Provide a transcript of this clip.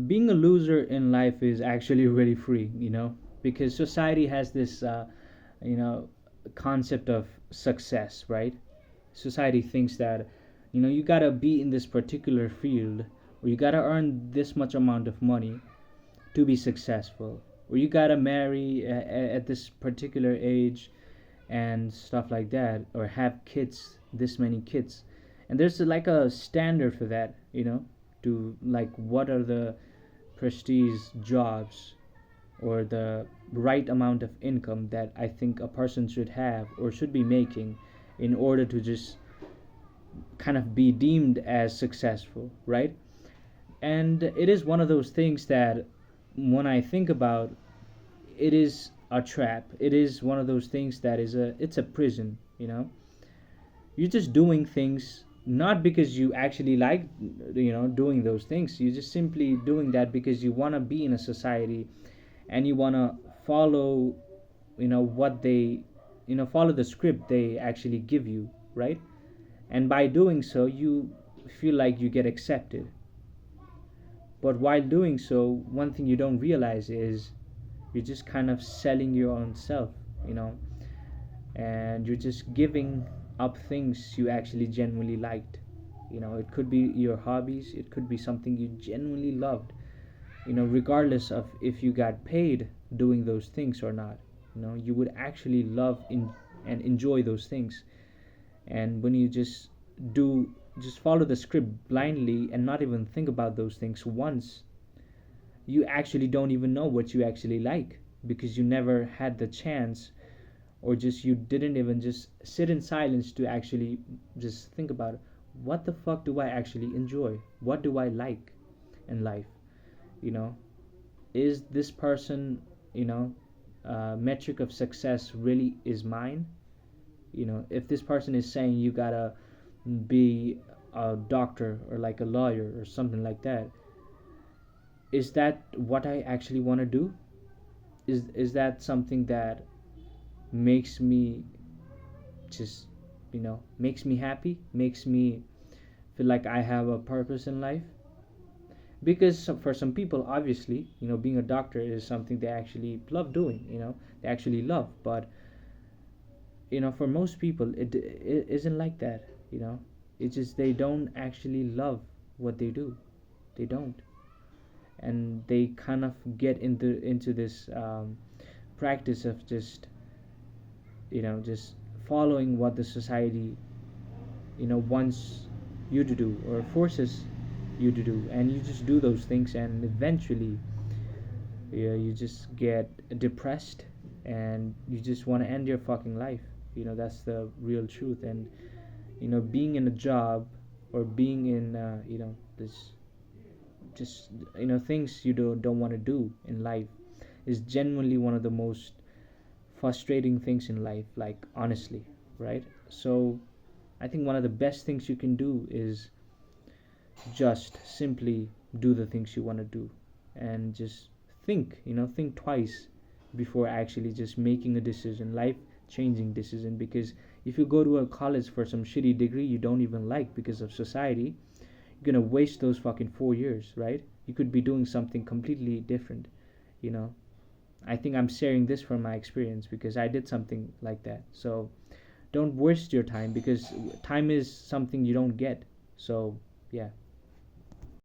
being a loser in life is actually really free, because society has this, you know, concept of success, right? Society thinks that, you gotta be in this particular field, or you gotta earn this much amount of money to be successful, or you gotta marry at this particular age and stuff like that, or have kids, this many kids. And there's like a standard for that, to like what are the prestige jobs or the right amount of income that I think a person should have or should be making in order to just kind of be deemed as successful, right? And it is one of those things that when I think about, it is a trap. It is one of those things that it's a prison, You're just doing things not because you actually like, doing those things. You're just simply doing that because you want to be in a society, and you want to follow, what they, follow the script they actually give you, right? And by doing so, you feel like you get accepted. But while doing so, one thing you don't realize is you're just kind of selling your own self, you know and you're just giving up things you actually genuinely liked. It could be your hobbies, it could be something you genuinely loved, regardless of if you got paid doing those things or not. You would actually love and enjoy those things. And when you just follow the script blindly and not even think about those things once, you actually don't even know what you actually like, because you never had the chance, or just you didn't even just sit in silence to actually just think about, what the fuck do I actually enjoy, what do I like in life. you know is this person, metric of success really is mine. If this person is saying you gotta be a doctor or like a lawyer or something like that, is that what I actually want to do? Is that something that makes me just, makes me happy, makes me feel like I have a purpose in life? Because for some people, obviously, being a doctor is something they actually love doing, they actually love. But for most people, it isn't like that. It's just they don't actually love what they do. They don't. And they kind of get into this practice of just following what the society wants you to do, or forces you to do, and you just do those things, and eventually, you just get depressed, and you just want to end your fucking life. That's the real truth. And being in a job, or being in this, just things you don't want to do in life, is genuinely one of the most frustrating things in life, like, honestly, right? So I think one of the best things you can do is just simply do the things you want to do, and just think twice before actually just making a decision, life changing decision. Because if you go to a college for some shitty degree you don't even like because of society, you're gonna waste those fucking 4 years, right? You could be doing something completely different. you know I think I'm sharing this from my experience, because I did something like that. So don't waste your time, because time is something you don't get. So, yeah.